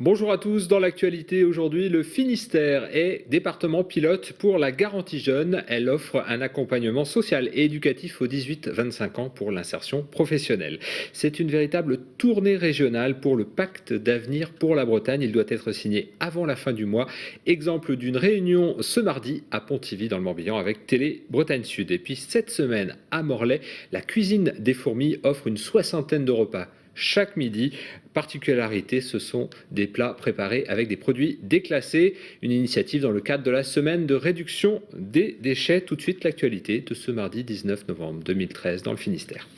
Bonjour à tous, dans l'actualité aujourd'hui, le Finistère est département pilote pour la garantie jeune. Elle offre un accompagnement social et éducatif aux 18-25 ans pour l'insertion professionnelle. C'est une véritable tournée régionale pour le pacte d'avenir pour la Bretagne. Il doit être signé avant la fin du mois. Exemple d'une réunion ce mardi à Pontivy dans le Morbihan avec Télé Bretagne Sud. Et puis cette semaine à Morlaix, la cuisine des fourmis offre une soixantaine de repas chaque midi. Particularité, ce sont des plats préparés avec des produits déclassés. Une initiative dans le cadre de la semaine de réduction des déchets. Tout de suite, l'actualité de ce mardi 19 novembre 2013 dans le Finistère.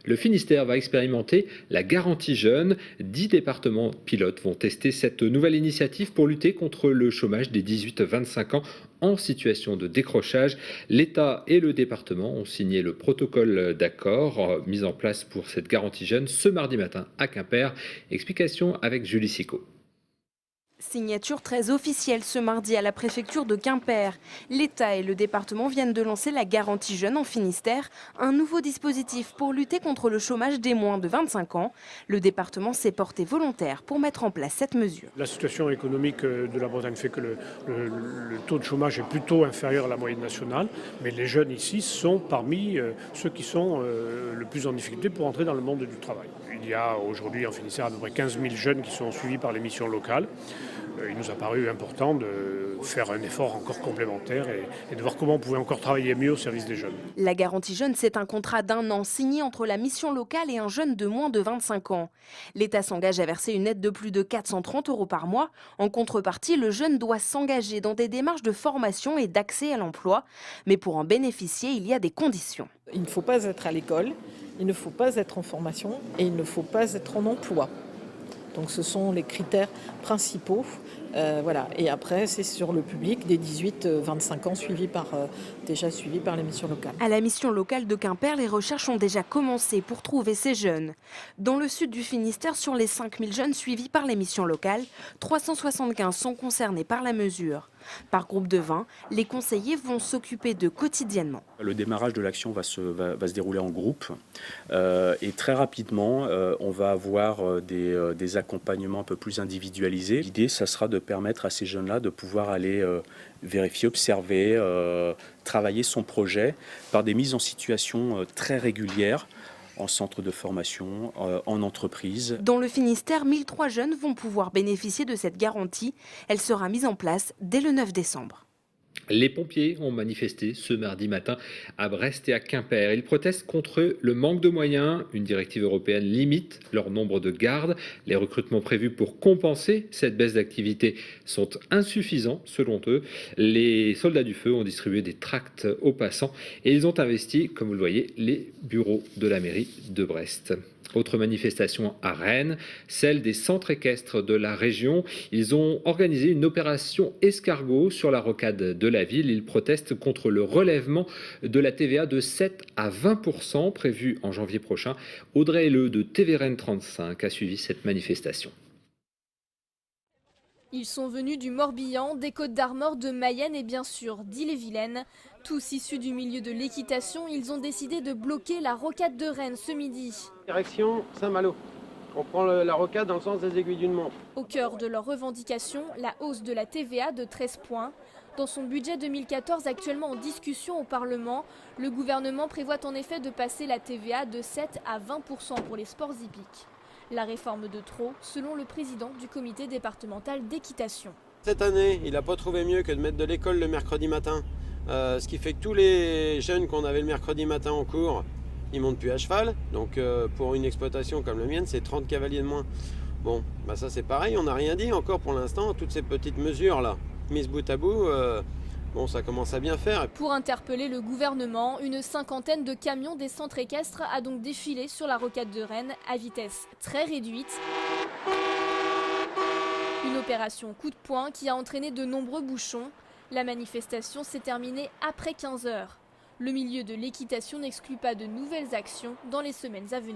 Le Finistère va expérimenter la garantie jeune. 10 départements pilotes vont tester cette nouvelle initiative pour lutter contre le chômage des 18-25 ans en situation de décrochage. L'État et le département ont signé le protocole d'accord mis en place pour cette garantie jeune ce mardi matin à Quimper. Explication avec Julie Sicot. Signature très officielle ce mardi à la préfecture de Quimper. L'État et le département viennent de lancer la garantie jeune en Finistère, un nouveau dispositif pour lutter contre le chômage des moins de 25 ans. Le département s'est porté volontaire pour mettre en place cette mesure. La situation économique de la Bretagne fait que le taux de chômage est plutôt inférieur à la moyenne nationale, mais les jeunes ici sont parmi ceux qui sont le plus en difficulté pour entrer dans le monde du travail. Il y a aujourd'hui en Finistère à peu près 15 000 jeunes qui sont suivis par les missions locales. Il nous a paru important de faire un effort encore complémentaire et de voir comment on pouvait encore travailler mieux au service des jeunes. La garantie jeune, c'est un contrat d'1 an signé entre la mission locale et un jeune de moins de 25 ans. L'État s'engage à verser une aide de plus de 430 € par mois. En contrepartie, le jeune doit s'engager dans des démarches de formation et d'accès à l'emploi. Mais pour en bénéficier, il y a des conditions. Il ne faut pas être à l'école, il ne faut pas être en formation et il ne faut pas être en emploi. Donc ce sont les critères principaux. Voilà. Et après, c'est sur le public des 18-25 ans déjà suivis par les missions locales. À la mission locale de Quimper, les recherches ont déjà commencé pour trouver ces jeunes. Dans le sud du Finistère, sur les 5000 jeunes suivis par les missions locales, 375 sont concernés par la mesure. Par groupe de 20, les conseillers vont s'occuper d'eux quotidiennement. Le démarrage de l'action va se dérouler en groupe et très rapidement, on va avoir des accompagnements un peu plus individualisés. L'idée, ça sera de permettre à ces jeunes-là de pouvoir aller vérifier, observer, travailler son projet par des mises en situation très régulières en centre de formation, en entreprise. Dans le Finistère, 1003 jeunes vont pouvoir bénéficier de cette garantie. Elle sera mise en place dès le 9 décembre. Les pompiers ont manifesté ce mardi matin à Brest et à Quimper. Ils protestent contre le manque de moyens. Une directive européenne limite leur nombre de gardes. Les recrutements prévus pour compenser cette baisse d'activité sont insuffisants selon eux. Les soldats du feu ont distribué des tracts aux passants et ils ont investi, comme vous le voyez, les bureaux de la mairie de Brest. Autre manifestation à Rennes, celle des centres équestres de la région. Ils ont organisé une opération escargot sur la rocade de la ville. Ils protestent contre le relèvement de la TVA de 7 à 20% prévu en janvier prochain. Audrey Helleux de TVRN 35 a suivi cette manifestation. Ils sont venus du Morbihan, des Côtes-d'Armor, de Mayenne et bien sûr d'Ille-et-Vilaine. Tous issus du milieu de l'équitation, ils ont décidé de bloquer la rocade de Rennes ce midi. Direction Saint-Malo. On prend la rocade dans le sens des aiguilles d'une montre. Au cœur de leurs revendications, la hausse de la TVA de 13 points. Dans son budget 2014 actuellement en discussion au Parlement, le gouvernement prévoit en effet de passer la TVA de 7 à 20% pour les sports hippiques. La réforme de trop, selon le président du comité départemental d'équitation. Cette année, il n'a pas trouvé mieux que de mettre de l'école le mercredi matin. Ce qui fait que tous les jeunes qu'on avait le mercredi matin en cours, ils montent plus à cheval. Donc pour une exploitation comme la mienne, c'est 30 cavaliers de moins. Bon, bah ça c'est pareil, on n'a rien dit encore pour l'instant. Toutes ces petites mesures-là, mises bout à bout, bon, ça commence à bien faire. Pour interpeller le gouvernement, une cinquantaine de camions des centres équestres a donc défilé sur la rocade de Rennes à vitesse très réduite. Une opération coup de poing qui a entraîné de nombreux bouchons. La manifestation s'est terminée après 15 heures. Le milieu de l'équitation n'exclut pas de nouvelles actions dans les semaines à venir.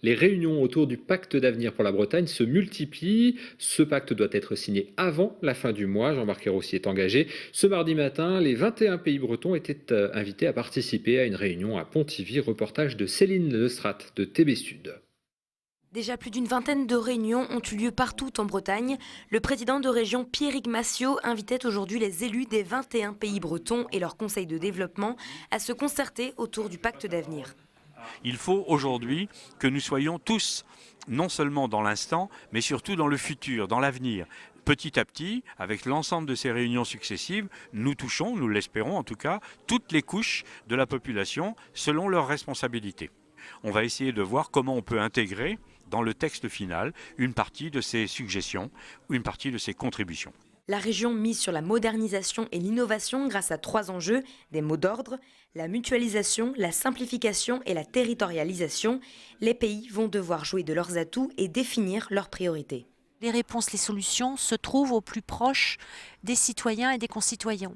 Les réunions autour du pacte d'avenir pour la Bretagne se multiplient. Ce pacte doit être signé avant la fin du mois. Jean-Marc Ayrault est engagé. Ce mardi matin, les 21 pays bretons étaient invités à participer à une réunion à Pontivy. Reportage de Céline Lestrat de TB Sud. Déjà plus d'une vingtaine de réunions ont eu lieu partout en Bretagne. Le président de région Pierrick Massiot invitait aujourd'hui les élus des 21 pays bretons et leur conseil de développement à se concerter autour du pacte d'avenir. Il faut aujourd'hui que nous soyons tous, non seulement dans l'instant, mais surtout dans le futur, dans l'avenir. Petit à petit, avec l'ensemble de ces réunions successives, nous touchons, nous l'espérons en tout cas, toutes les couches de la population selon leurs responsabilités. On va essayer de voir comment on peut intégrer dans le texte final une partie de ces suggestions ou une partie de ces contributions. La région mise sur la modernisation et l'innovation grâce à 3 enjeux, des mots d'ordre, la mutualisation, la simplification et la territorialisation. Les pays vont devoir jouer de leurs atouts et définir leurs priorités. Les réponses, les solutions se trouvent au plus proche des citoyens et des concitoyens.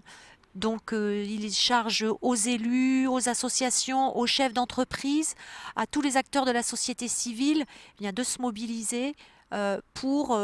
Donc il charge aux élus, aux associations, aux chefs d'entreprise, à tous les acteurs de la société civile de se mobiliser pour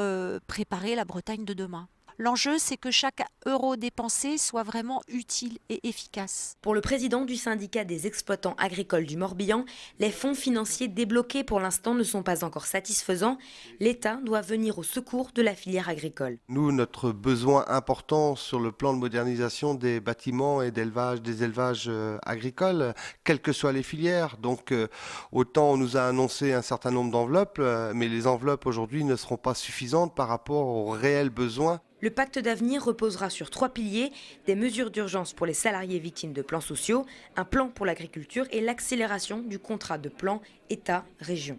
préparer la Bretagne de demain. L'enjeu, c'est que chaque euro dépensé soit vraiment utile et efficace. Pour le président du syndicat des exploitants agricoles du Morbihan, les fonds financiers débloqués pour l'instant ne sont pas encore satisfaisants. L'État doit venir au secours de la filière agricole. Nous, notre besoin important sur le plan de modernisation des bâtiments et des élevages agricoles, quelles que soient les filières. Donc, autant on nous a annoncé un certain nombre d'enveloppes, mais les enveloppes aujourd'hui ne seront pas suffisantes par rapport aux réels besoins. Le pacte d'avenir reposera sur 3 piliers, des mesures d'urgence pour les salariés victimes de plans sociaux, un plan pour l'agriculture et l'accélération du contrat de plan État-région.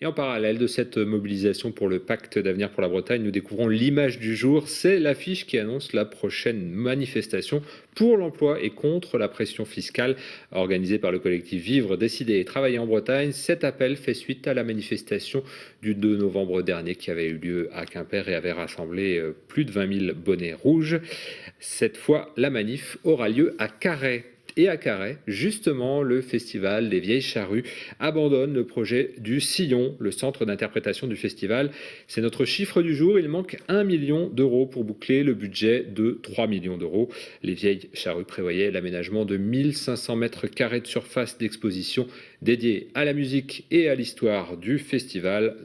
Et en parallèle de cette mobilisation pour le pacte d'avenir pour la Bretagne, nous découvrons l'image du jour. C'est l'affiche qui annonce la prochaine manifestation pour l'emploi et contre la pression fiscale organisée par le collectif Vivre, Décider et Travailler en Bretagne. Cet appel fait suite à la manifestation du 2 novembre dernier qui avait eu lieu à Quimper et avait rassemblé plus de 20 000 bonnets rouges. Cette fois, la manif aura lieu à Carhaix. Et à Carhaix, justement, le festival des Vieilles Charrues abandonne le projet du Sillon, le centre d'interprétation du festival. C'est notre chiffre du jour. Il manque 1 million d'euros pour boucler le budget de 3 millions d'euros. Les Vieilles Charrues prévoyaient l'aménagement de 1500 mètres carrés de surface d'exposition dédiée à la musique et à l'histoire du festival.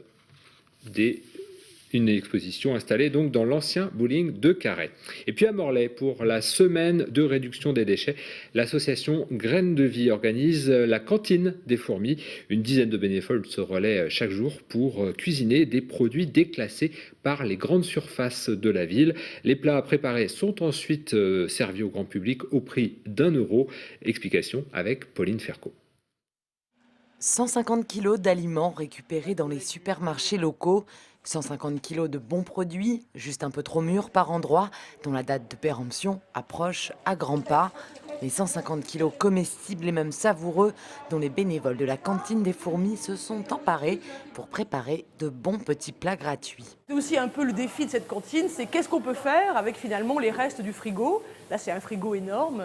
Une exposition installée donc dans l'ancien bowling de Carhaix. Et puis à Morlaix, pour la semaine de réduction des déchets, l'association Graines de Vie organise la cantine des fourmis. Une dizaine de bénévoles se relaient chaque jour pour cuisiner des produits déclassés par les grandes surfaces de la ville. Les plats préparés sont ensuite servis au grand public au prix d'1 euro. Explication avec Pauline Ferco. 150 kilos d'aliments récupérés dans les supermarchés locaux, 150 kilos de bons produits, juste un peu trop mûrs par endroits, dont la date de péremption approche à grands pas. Les 150 kilos comestibles et même savoureux dont les bénévoles de la cantine des fourmis se sont emparés pour préparer de bons petits plats gratuits. C'est aussi un peu le défi de cette cantine, c'est qu'est-ce qu'on peut faire avec finalement les restes du frigo. Là c'est un frigo énorme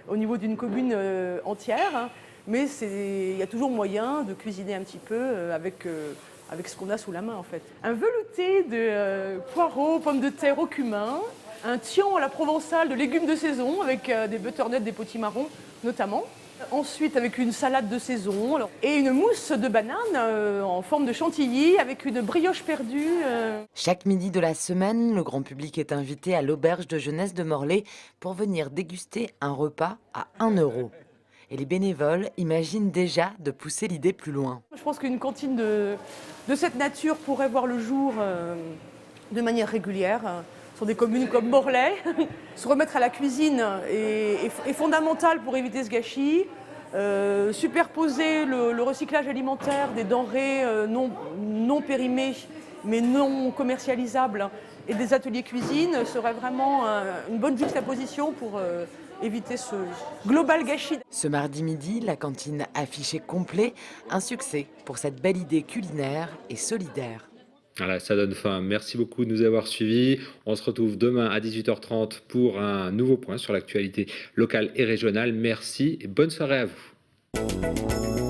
au niveau d'une commune entière, hein, mais il y a toujours moyen de cuisiner un petit peu avec ce qu'on a sous la main en fait. Un velouté de poireaux, pommes de terre au cumin, un tian à la provençale de légumes de saison avec des butternuts, des potimarrons notamment. Ensuite avec une salade de saison et une mousse de banane en forme de chantilly avec une brioche perdue. Chaque midi de la semaine, le grand public est invité à l'auberge de jeunesse de Morlaix pour venir déguster un repas à 1 euro. Et les bénévoles imaginent déjà de pousser l'idée plus loin. Je pense qu'une cantine de cette nature pourrait voir le jour de manière régulière sur des communes comme Morlaix. Se remettre à la cuisine est fondamental pour éviter ce gâchis. Superposer le recyclage alimentaire des denrées non périmées mais non commercialisables et des ateliers cuisine serait vraiment une bonne juxtaposition pour éviter ce global gâchis. Ce mardi midi, la cantine affichée complet, un succès pour cette belle idée culinaire et solidaire. Voilà, ça donne faim. Merci beaucoup de nous avoir suivis. On se retrouve demain à 18h30 pour un nouveau point sur l'actualité locale et régionale. Merci et bonne soirée à vous.